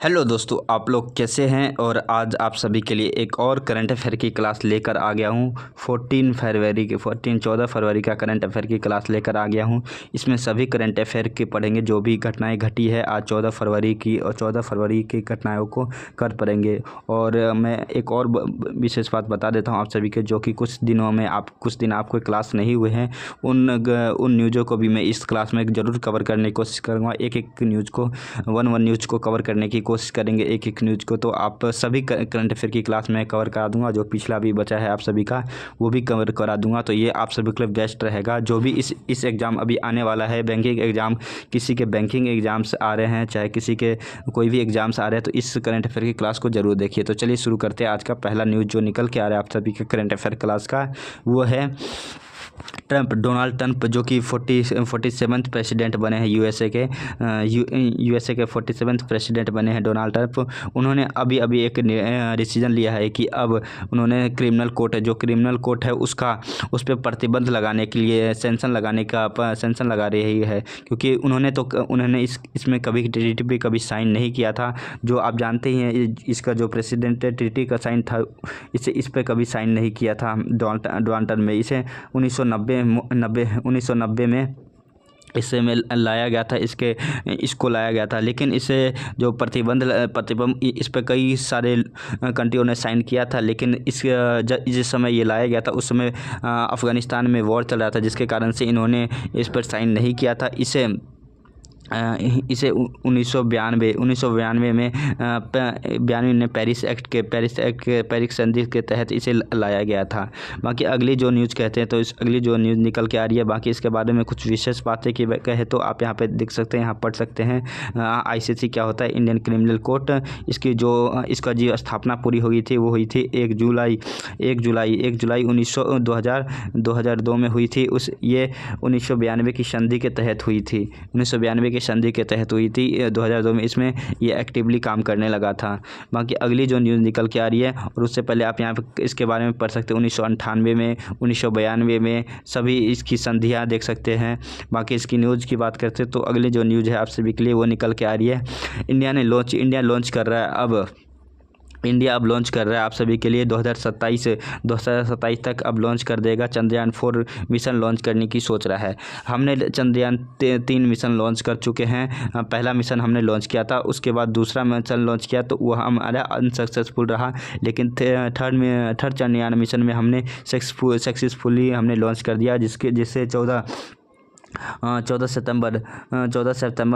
Hello दोस्तों, आप लोग कैसे हैं। और आज आप सभी के लिए एक और करंट अफेयर की क्लास लेकर आ गया हूं। 14 फरवरी का करंट अफेयर की क्लास लेकर आ गया हूं। इसमें सभी करंट अफेयर के पढ़ेंगे, जो भी घटनाएं घटी है आज 14 फरवरी की, और 14 फरवरी की घटनाओं को कर पढ़ेंगे। और मैं एक और विशेष बात बता देता हूं आप सभी के, जो कि कुछ दिन आपको क्लास नहीं हुए हैं, उन न्यूज़ों को भी मैं इस क्लास में ज़रूर कवर करने की कोशिश करूँगा। एक न्यूज़ को वन न्यूज़ को कवर करने की कोशिश करेंगे, एक न्यूज़ को। तो आप सभी करंट अफेयर की क्लास में कवर करा दूंगा। जो पिछला भी बचा है आप सभी का, वो भी कवर करा दूंगा। तो ये आप सभी के लिए बेस्ट रहेगा। जो भी इस एग्ज़ाम अभी आने वाला है, बैंकिंग एग्ज़ाम, किसी के बैंकिंग एग्ज़ाम्स आ रहे हैं, चाहे किसी के कोई भी एग्ज़ाम्स आ रहे हैं, तो इस करंट अफेयर की क्लास को ज़रूर देखिए। तो चलिए शुरू करते हैं। आज का पहला न्यूज़ जो निकल के आ रहा है आप सभी के करंट अफेयर क्लास का, वो है डोनाल्ड ट्रंप, जो कि 47th प्रेसिडेंट बने हैं यूएसए के 47th प्रेसिडेंट बने हैं डोनाल्ड ट्रंप। उन्होंने अभी एक डिसीजन लिया है कि अब उन्होंने क्रिमिनल कोर्ट है उस पर प्रतिबंध लगाने के लिए सेंक्शन लगा रही है, क्योंकि उन्होंने इसमें कभी ट्रीटी पे कभी साइन नहीं किया था। जो आप जानते ही हैं, इसका जो प्रेसिडेंट ट्रीटी का साइन था, इस पर कभी साइन नहीं किया था डोनाल्ड ट्रंप में। इसे 1990 में इसे में लाया गया था, इसको लाया गया था। लेकिन इसे जो प्रतिबंध इस पर कई सारे कंट्रियों ने साइन किया था। लेकिन जिस समय ये लाया गया था, उस समय अफ़गानिस्तान में वॉर चल रहा था, जिसके कारण से इन्होंने इस पर साइन नहीं किया था। इसे 1992 में पेरिस संधि के तहत इसे लाया गया था। बाकी अगली जो न्यूज़ कहते हैं, तो अगली जो न्यूज़ निकल के आ रही है, बाकी इसके बारे में कुछ विशेष बातें की कहे तो आप यहाँ पे देख सकते हैं, यहाँ पढ़ सकते हैं। आईसीसी क्या होता है, इंडियन क्रिमिनल कोर्ट। इसका जो स्थापना पूरी हुई थी, वो हुई थी 1 जुलाई 2002 में हुई थी। ये 1992 की संधि के तहत हुई थी। 2002 में इसमें ये एक्टिवली काम करने लगा था। बाकी अगली जो न्यूज़ निकल के आ रही है, और उससे पहले आप यहाँ पे इसके बारे में पढ़ सकते हैं। 1998 में, 1992 में सभी इसकी संधियाँ देख सकते हैं। बाकी इसकी न्यूज़ की बात करते हैं, तो अगली जो न्यूज़ है आप सभी के लिए वो निकल के आ रही है। इंडिया लॉन्च कर रहा है आप सभी के लिए 2027 तक अब लॉन्च कर देगा। चंद्रयान 4 मिशन लॉन्च करने की सोच रहा है। हमने चंद्रयान 3 मिशन लॉन्च कर चुके हैं। पहला मिशन हमने लॉन्च किया था, उसके बाद दूसरा मिशन लॉन्च किया, तो वह हमारा अनसक्सेसफुल रहा। लेकिन थर्ड चंद्रयान मिशन में हमने सक्सेसफुली हमने लॉन्च कर दिया, जिससे 14 सितंबर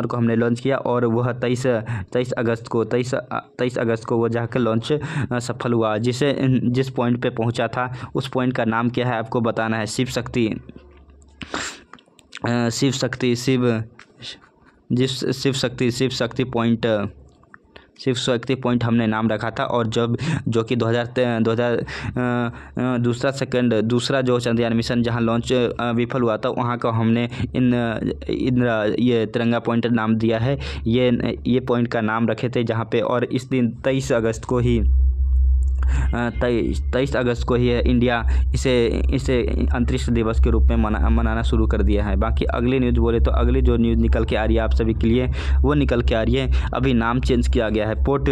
को हमने लॉन्च किया, और वह 23 अगस्त को वो जाकर लॉन्च सफल हुआ। जिस पॉइंट पे पहुंचा था, उस पॉइंट का नाम क्या है आपको बताना है। शिव शक्ति पॉइंट हमने नाम रखा था। और जो कि 2000 दूसरा जो चंद्रयान मिशन जहां लॉन्च विफल हुआ था, वहां का हमने ये तिरंगा पॉइंट नाम दिया है। ये पॉइंट का नाम रखे थे जहां पे। और इस दिन 23 अगस्त को ही इंडिया इसे अंतरिक्ष दिवस के रूप में मनाना शुरू कर दिया है। बाकी अगली न्यूज़ बोले तो अगली जो न्यूज़ निकल के आ रही है आप सभी के लिए, वो निकल के आ रही है, अभी नाम चेंज किया गया है। फोर्ट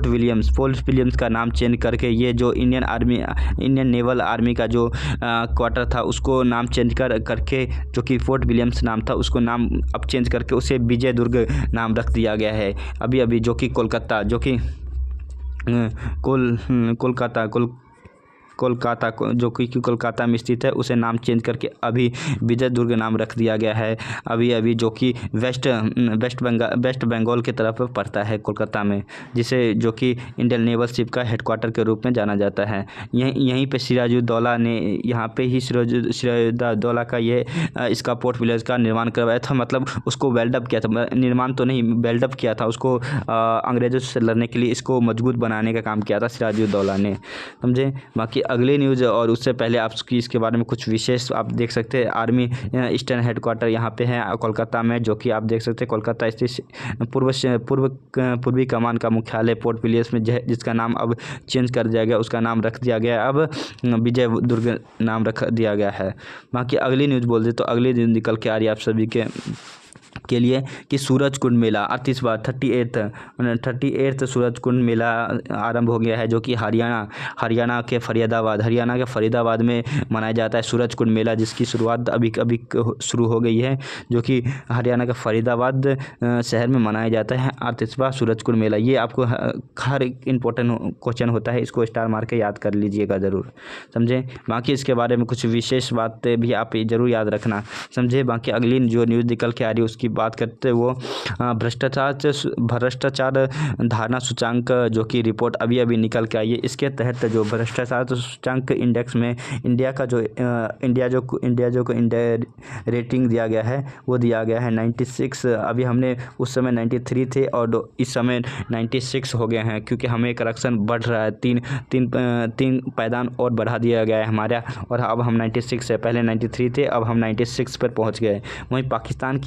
विलियम्स का नाम चेंज करके, ये जो इंडियन नेवल आर्मी का जो क्वार्टर था, उसको नाम चेंज करके, जो कि फोर्ट विलियम्स नाम था, उसको नाम अब चेंज करके उसे विजय दुर्ग नाम रख दिया गया है। अभी जो कि कोलकाता में स्थित है, उसे नाम चेंज करके अभी विजय दुर्ग नाम रख दिया गया है। अभी जो कि वेस्ट बंगाल की तरफ पड़ता है कोलकाता में, जो कि इंडियन नेवल शिप का हेडक्वार्टर के रूप में जाना जाता है। यहीं पे सिराजुद्दौला ने सिराजुद्दौला का इसका पोर्ट विलियम्स का निर्माण करवाया था। मतलब उसको वेल्डअप किया था, निर्माण तो नहीं, वेल्डअप किया था उसको। अंग्रेजों से लड़ने के लिए इसको मजबूत बनाने का काम किया था सिराजुद्दौला ने, समझे। बाकी अगली न्यूज़, और उससे पहले आप इसके बारे में कुछ विशेष आप देख सकते हैं। आर्मी ईस्टर्न हेडक्वार्टर यहाँ पे है कोलकाता में, जो कि आप देख सकते हैं कोलकाता स्थित पूर्वी कमान का मुख्यालय पोर्ट विलियम्स में, जिसका नाम अब चेंज कर दिया गया। उसका नाम रख दिया गया, अब विजय दुर्ग नाम रख दिया गया है। बाकी अगली न्यूज़ बोल दे तो अगली न्यूज़ निकल के आ रही है आप सभी के के लिए कि सूरज कुंड मेला 38वां 38वां सूरज कुंड मेला आरंभ हो गया है, जो कि हरियाणा के फरीदाबाद में मनाया जाता है सूरज कुंड मेला, जिसकी शुरुआत अभी शुरू हो गई है, जो कि हरियाणा के फरीदाबाद शहर में मनाया जाता है 38वां सूरज कुंड मेला। ये आपको हर एक इम्पोर्टेंट क्वेश्चन होता है, इसको स्टार मार के याद कर लीजिएगा ज़रूर, समझे। बाकी इसके बारे में कुछ विशेष बातें भी आप ज़रूर याद रखना, समझे। बाकी अगली जो न्यूज़ निकल के आ रही है उसकी बात करते हैं, वो भ्रष्टाचार धारणा सूचांक, जो कि रिपोर्ट अभी निकल के आई है। इसके तहत जो भ्रष्टाचार सूचांक इंडेक्स में इंडिया को रेटिंग दिया गया है, वो दिया गया है 96। अभी हमने उस समय 93 थे और इस समय 96 हो गए हैं, क्योंकि हमें करेक्शन बढ़ रहा है, तीन पायदान और बढ़ा दिया गया है हमारा, और अब हम 96 है, पहले 93 थे, अब हम 96 पर पहुंच गए। वहीं पाकिस्तान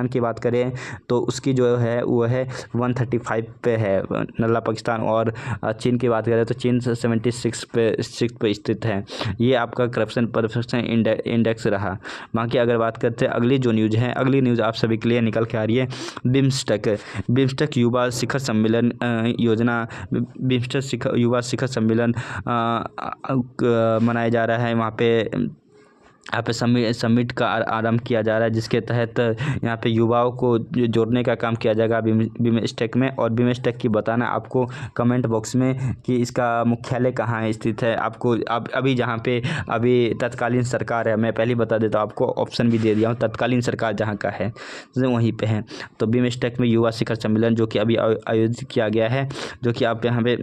की बात करें तो उसकी जो है वो है 135 पे है नल्ला पाकिस्तान, और चीन की बात करें तो चीन 76 पे स्थित है। ये आपका करप्शन परसेप्शन इंडेक्स रहा। बाकी अगर बात करते हैं अगली जो न्यूज़ है, अगली न्यूज़ आप सभी के लिए निकल के आ रही है बिम्स्टेक युवा शिखर सम्मेलन योजना। बिम्स्टेक युवा शिखर सम्मेलन मनाया जा रहा है। यहाँ पे समिट का आरंभ किया जा रहा है, जिसके तहत यहाँ पे युवाओं को जोड़ने का काम किया जाएगा बिम्स्टेक में। और बिम्स्टेक की बताना आपको कमेंट बॉक्स में कि इसका मुख्यालय कहाँ स्थित है। आपको अभी जहाँ पे अभी तत्कालीन सरकार है, मैं पहले ही बता देता हूँ, आपको ऑप्शन भी दे दिया हूँ, तत्कालीन सरकार जहाँ का है वहीं पे है। तो बिम्स्टेक में युवा शिखर सम्मेलन जो कि अभी आयोजित किया गया है, जो कि आप यहाँ पे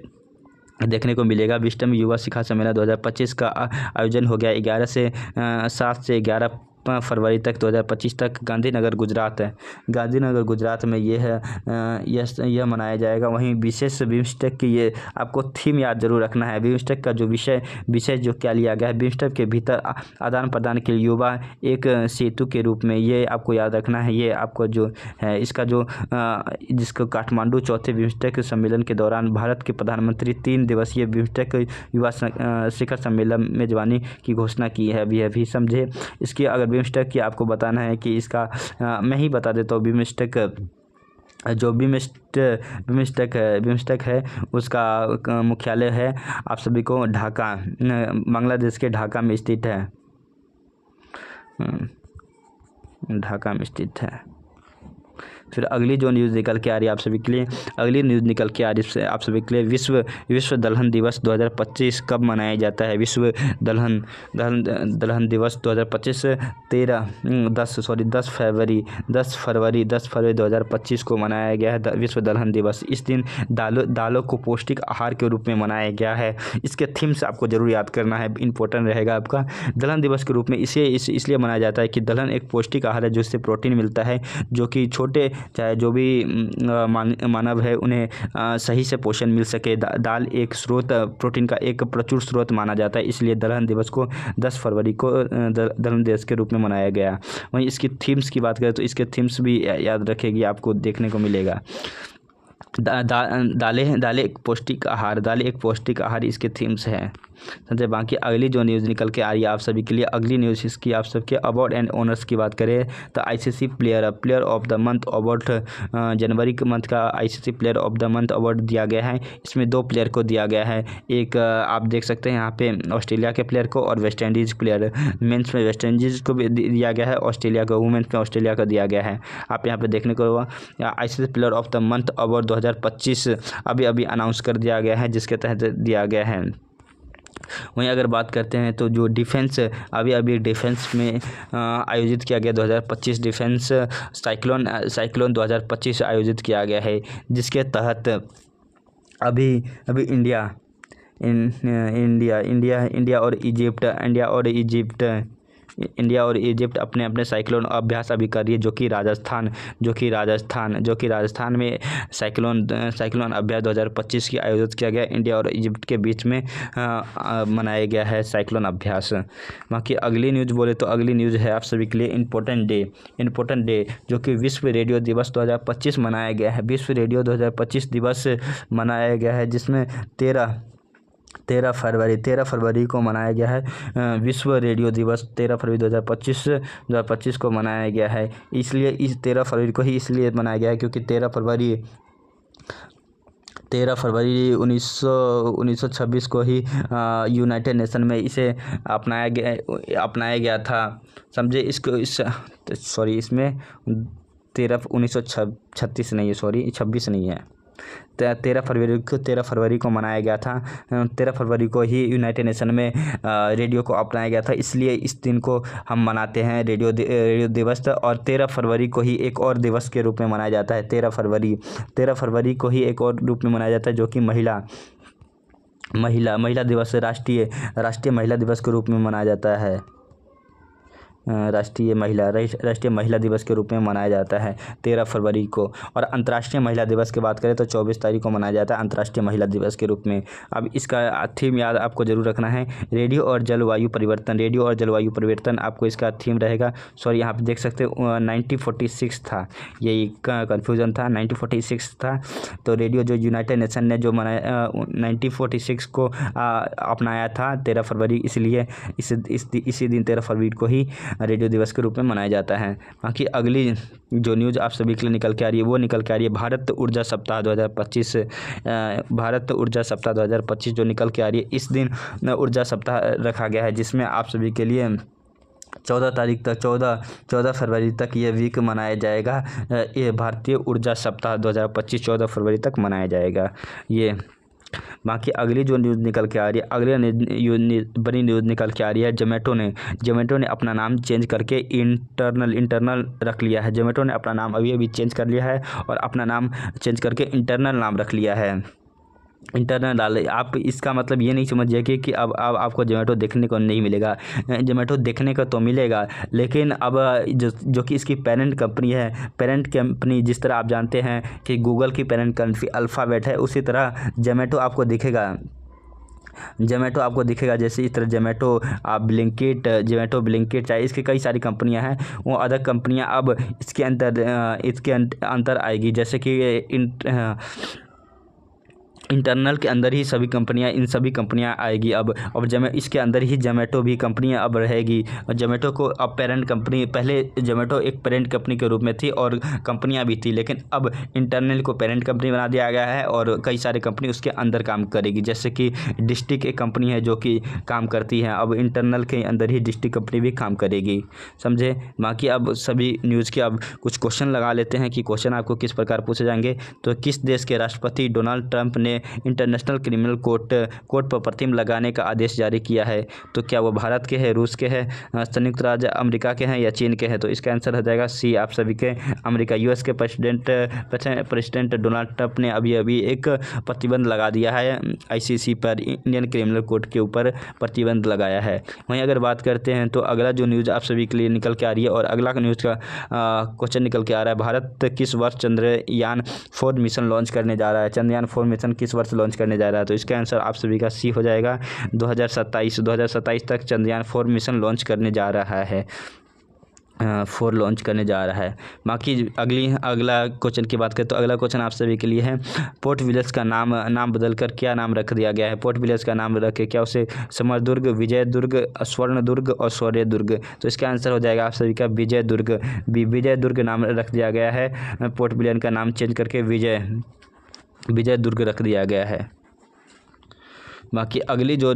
देखने को मिलेगा। बिम्स्टेक युवा शिखर सम्मेलन 2025 का आयोजन हो गया 7 से 11 फरवरी तक 2025 तक गांधीनगर गुजरात में ये है, यह मनाया जाएगा। वहीं विशेष बिम्स्टेक की ये आपको थीम याद जरूर रखना है। बिम्स्टेक का जो विषय जो क्या लिया गया है, बिम्स्टेक के भीतर आदान प्रदान के लिए युवा एक सेतु के रूप में, ये आपको याद रखना है। ये आपको जो है इसका जो जिसको काठमांडू चौथे बिम्स्टेक सम्मेलन के दौरान भारत के प्रधानमंत्री 3 दिवसीय बिम्स्टेक युवा शिखर सम्मेलन मेजबानी की घोषणा की है अभी समझे। इसकी अगर बिम्स्टेक की आपको बताना है कि इसका मैं ही बता देता हूँ। बिम्स्टेक है उसका मुख्यालय है आप सभी को ढाका, बांग्लादेश के ढाका में स्थित है। फिर अगली जो न्यूज़ निकल के आ रही है आप सभी के लिए, आप सभी के लिए विश्व दलहन दिवस 2025 कब मनाया जाता है। विश्व दलहन दिवस 2025 10 फरवरी 2025 को मनाया गया है विश्व दलहन दिवस। इस दिन दालों को पौष्टिक आहार के रूप में मनाया गया है। इसके थीम से आपको जरूर याद करना है, इंपॉर्टेंट रहेगा आपका। दलहन दिवस के रूप में इसलिए मनाया जाता है कि दलहन एक पौष्टिक आहार है, जिससे प्रोटीन मिलता है, जो कि छोटे चाहे जो भी मानव है उन्हें सही से पोषण मिल सके। दाल एक प्रोटीन का एक प्रचुर स्रोत माना जाता है, इसलिए दलहन दिवस को 10 फरवरी को दलहन दिवस के रूप में मनाया गया। वहीं इसकी थीम्स की बात करें तो इसके थीम्स भी याद रखेगी, आपको देखने को मिलेगा। दालें एक पौष्टिक आहार इसके थीम्स है, समझे। बाकी अगली जो न्यूज़ निकल के आ रही है आप सभी के लिए, अगली न्यूज़ इसकी आप सबके अवार्ड एंड ऑनर्स की बात करें तो ICC player of the month award जनवरी के मंथ का ICC player of the month award दिया गया है। इसमें 2 प्लेयर को दिया गया है, एक आप देख सकते हैं यहाँ पे ऑस्ट्रेलिया के प्लेयर को, और वेस्ट इंडीज़ प्लेयर। मेंस में वेस्ट इंडीज़ को भी दिया गया है, ऑस्ट्रेलिया को, वुमेन्स में ऑस्ट्रेलिया को दिया गया है। आप यहाँ पे देखने को ICC player of the month award 2025 अभी अनाउंस कर दिया गया है, जिसके तहत दिया गया है। वहीं अगर बात करते हैं तो जो डिफेंस अभी डिफेंस में आयोजित किया गया 2025 डिफेंस साइक्लोन 2025 आयोजित किया गया है, जिसके तहत अभी इंडिया और इजिप्ट अपने साइक्लोन अभ्यास अभी कर रही है, जो कि राजस्थान में साइक्लोन अभ्यास 2025 की आयोजित किया गया। इंडिया और इजिप्ट के बीच में मनाया गया है साइक्लोन अभ्यास। बाकी अगली न्यूज़ बोले तो अगली न्यूज़ है आप सभी के लिए इम्पोर्टेंट डे, जो कि विश्व रेडियो दिवस 2025 मनाया गया है। विश्व रेडियो 2025 दिवस मनाया गया है, जिसमें 13 फरवरी को मनाया गया है विश्व रेडियो दिवस। 13 फरवरी 2025 को मनाया गया है। इसलिए इस 13 फरवरी को ही इसलिए मनाया गया है क्योंकि 13 फरवरी 1926 को ही यूनाइटेड नेशन में इसे अपनाया गया था। समझे इसको। इसमें 1936 नहीं है, 26 नहीं है, 13 फरवरी को मनाया गया था। 13 फरवरी को ही यूनाइटेड नेशन में रेडियो को अपनाया गया था, इसलिए इस दिन को हम मनाते हैं रेडियो दिवस। और 13 फरवरी को ही एक और दिवस के रूप में मनाया जाता है। 13 फरवरी को ही एक और रूप में मनाया जाता है जो कि महिला दिवस, राष्ट्रीय महिला दिवस के रूप में मनाया जाता है। राष्ट्रीय महिला दिवस के रूप में मनाया जाता है 13 फरवरी को। और अंतर्राष्ट्रीय महिला दिवस की बात करें तो 24 तारीख को मनाया जाता है अंतर्राष्ट्रीय महिला दिवस के रूप में। अब इसका थीम याद आपको जरूर रखना है, रेडियो और जलवायु परिवर्तन आपको इसका थीम रहेगा। यहाँ पे देख सकते हो 1946 था, यही कन्फ्यूज़न था, 1946 था। तो रेडियो जो यूनाइटेड नेशन ने जो मनाया 1946 को अपनाया था 13 फरवरी, इसलिए इसी दिन 13 फरवरी को ही रेडियो दिवस के रूप में मनाया जाता है। बाकी अगली जो न्यूज़ आप सभी के लिए निकल के आ रही है भारत ऊर्जा सप्ताह 2025 जो निकल के आ रही है। इस दिन ऊर्जा सप्ताह रखा गया है जिसमें आप सभी के लिए 14 फरवरी तक ये वीक मनाया जाएगा। ये भारतीय ऊर्जा सप्ताह 2025 14 फरवरी तक मनाया जाएगा ये। बाकी अगली जो न्यूज़ निकल के आ रही है, बड़ी न्यूज़ निकल के आ रही है, जोमेटो ने अपना नाम चेंज करके इंटरनल रख लिया है। जोमेटो ने अपना नाम अभी चेंज कर लिया है और अपना नाम चेंज करके इंटरनल नाम रख लिया है। इंटरनल डाले आप, इसका मतलब ये नहीं समझिए कि अब आपको जोमेटो देखने को नहीं मिलेगा। जोमेटो देखने को तो मिलेगा, लेकिन अब जो कि इसकी पेरेंट कंपनी जिस तरह आप जानते हैं कि गूगल की पेरेंट कंपनी अल्फ़ाबेट है, उसी तरह जोमेटो आपको दिखेगा। जैसे इस तरह जोमेटो ब्लिंकिट चाहे इसकी कई सारी कंपनियां हैं, वो अदर कंपनियां अब इसके अंदर आएगी। जैसे कि इंटरनल के अंदर ही इन सभी कंपनियां आएगी। अब इसके अंदर ही जोमेटो भी कंपनियां अब रहेगी। जोमेटो को अब पेरेंट कंपनी, पहले जोमेटो एक पेरेंट कंपनी के रूप में थी और कंपनियां भी थी, लेकिन अब इंटरनल को पेरेंट कंपनी बना दिया गया है और कई सारी कंपनी उसके अंदर काम करेगी। जैसे कि डिस्ट्रिक्ट एक कंपनी है जो कि काम करती है, अब इंटरनल के अंदर ही डिस्ट्रिक्ट कंपनी भी काम करेगी। समझे। बाकी अब सभी न्यूज़ के अब कुछ क्वेश्चन लगा लेते हैं कि क्वेश्चन आपको किस प्रकार पूछे जाएंगे। तो किस देश के राष्ट्रपति डोनाल्ड ट्रंप ने इंटरनेशनल क्रिमिनल कोर्ट पर प्रतिबंध लगाने का आदेश जारी किया है? तो क्या वो भारत के हैं, रूस के हैं, संयुक्त राज्य अमेरिका के हैं या चीन के हैं? तो इसका आंसर हो जाएगा सी, आप सभी के अमेरिका। यूएस के प्रेसिडेंट डोनाल्ड ट्रंप ने अभी एक प्रतिबंध लगा दिया है आईसीसी पर, इंडियन क्रिमिनल कोर्ट के ऊपर प्रतिबंध लगाया है। वहीं अगर बात करते हैं तो अगला जो न्यूज़ आप सभी के लिए निकल के आ रही है और अगला न्यूज़ का क्वेश्चन निकल के आ रहा है, भारत किस वर्ष चंद्रयान 4 मिशन लॉन्च करने जा रहा है? चंद्रयान 4 मिशन किस वर्ष लॉन्च करने जा रहा है? तो इसका आंसर आप सभी का सी हो जाएगा 2027 तक चंद्रयान 4 मिशन लॉन्च करने जा रहा है। बाकी अगला क्वेश्चन की बात करें तो अगला क्वेश्चन आप सभी के लिए है, पोर्ट विलियर्स का नाम बदलकर क्या नाम रख दिया गया है? पोर्ट विलियर्स का नाम रख के क्या उसे समरदुर्ग, विजयदुर्ग, स्वर्णदुर्ग और शौर्यदुर्ग? तो इसका आंसर हो जाएगा आप सभी का विजयदुर्ग नाम रख दिया गया है। पोर्ट विलियम का नाम चेंज करके विजयदुर्ग रख दिया गया है। बाकी अगली जो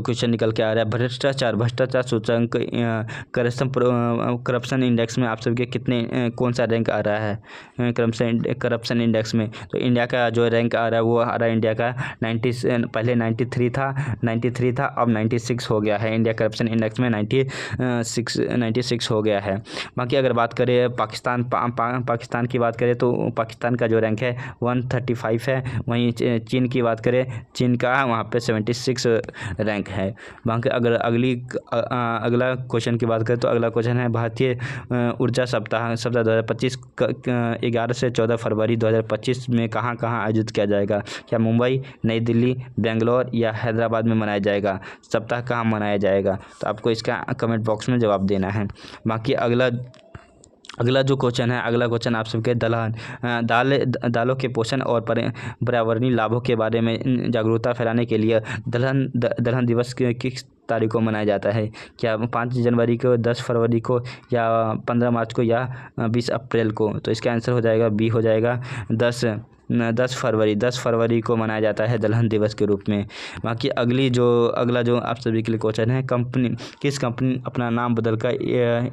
क्वेश्चन निकल के आ रहा है, भ्रष्टाचार सूचकांक करप्शन इंडेक्स में आप सबके कौन सा रैंक आ रहा है करप्शन इंडेक्स में? तो इंडिया का जो रैंक आ रहा है वो आ रहा है इंडिया का पहले 93 था, अब 96 हो गया है। इंडिया करप्शन इंडेक्स में 96 हो गया है। बाकी अगर बात करें पाकिस्तान की बात करें तो पाकिस्तान का जो रैंक है 135 है। वहीं चीन की बात करें, चीन का वहाँ पे 76 रैंक है। बाकी अगर अगला क्वेश्चन की बात करें तो अगला क्वेश्चन है, भारतीय ऊर्जा सप्ताह 2025 11 से 14 फरवरी 2025 में कहाँ आयोजित किया जाएगा? क्या मुंबई, नई दिल्ली, बेंगलोर या हैदराबाद में मनाया जाएगा? सप्ताह कहाँ मनाया जाएगा? तो आपको इसका कमेंट बॉक्स में जवाब देना है। बाकी अगला जो क्वेश्चन है, अगला क्वेश्चन आप सबके दालों के पोषण और पर्यावरणीय लाभों के बारे में जागरूकता फैलाने के लिए दलहन दिवस किस तारीख को मनाया जाता है? क्या 5 जनवरी को, 10 फरवरी को, या 15 मार्च को, या 20 अप्रैल को? तो इसका आंसर हो जाएगा बी, हो जाएगा 10 फरवरी को मनाया जाता है दलहन दिवस के रूप में। बाकी अगला जो आप सभी के लिए क्वेश्चन है, किस कंपनी अपना नाम बदलकर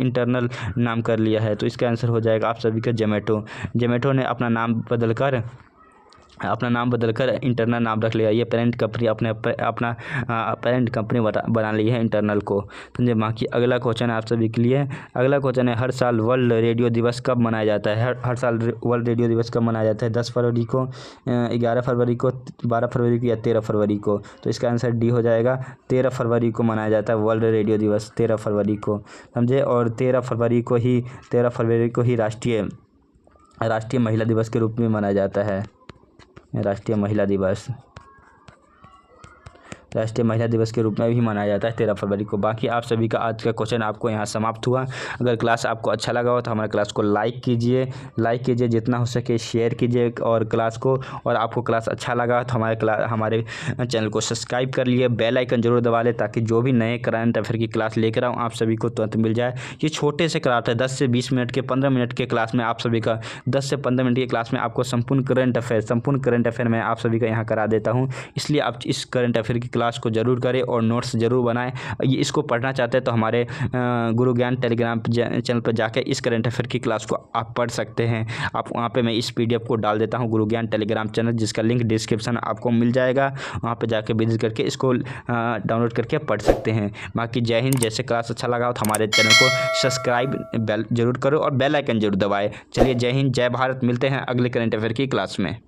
इंटरनल नाम कर लिया है? तो इसका आंसर हो जाएगा आप सभी का जोमेटो ने अपना नाम बदलकर इंटरनल नाम रख लिया। ये पेरेंट कंपनी अपना पेरेंट कंपनी बना ली है इंटरनल को। समझे? बाकी अगला क्वेश्चन है आप सभी के लिए, अगला क्वेश्चन है हर साल वर्ल्ड रेडियो दिवस कब मनाया जाता है? हर साल वर्ल्ड रेडियो दिवस कब मनाया जाता है? 10 फरवरी को, 11 फरवरी को, 12 फरवरी को, या 13 फरवरी को? तो इसका आंसर डी हो जाएगा, 13 फरवरी को मनाया जाता है वर्ल्ड रेडियो दिवस, 13 फरवरी को। समझे? और 13 फरवरी को ही राष्ट्रीय महिला दिवस के रूप में मनाया जाता है। राष्ट्रीय महिला दिवस के रूप में भी मनाया जाता है 13 फरवरी को। बाकी आप सभी का आज का क्वेश्चन आपको यहाँ समाप्त हुआ। अगर क्लास आपको अच्छा लगा हो तो हमारे क्लास को लाइक कीजिए, जितना हो सके शेयर कीजिए और क्लास को, और आपको क्लास अच्छा लगा तो हमारे चैनल को सब्सक्राइब कर लिए, बेल आइकन जरूर दबा लें ताकि जो भी नए करंट अफेयर की क्लास लेकर आऊँ आप सभी को तुरंत मिल जाए। ये छोटे से क्लास है, 10 से 20 मिनट के, 15 मिनट के क्लास में आप सभी का 10 से 15 मिनट की क्लास में आपको संपूर्ण करंट अफेयर मैं आप सभी का यहाँ करा देता हूँ। इसलिए आप इस करंट अफेयर की क्लास को जरूर करें और नोट्स जरूर बनाएं। ये इसको पढ़ना चाहते हैं तो हमारे गुरु ज्ञान टेलीग्राम चैनल पर जाकर इस करंट अफेयर की क्लास को आप पढ़ सकते हैं। आप वहाँ पे मैं इस PDF को डाल देता हूँ, गुरु ज्ञान टेलीग्राम चैनल, जिसका लिंक डिस्क्रिप्शन आपको मिल जाएगा। वहाँ पे जाके विजिट करके इसको डाउनलोड करके पढ़ सकते हैं। बाकी जय हिंद। जैसे क्लास अच्छा लगा हो तो हमारे चैनल को सब्सक्राइब जरूर करो और बेल आइकन जरूर दबाएं। चलिए जय हिंद, जय भारत। मिलते हैं अगले करंट अफेयर की क्लास में।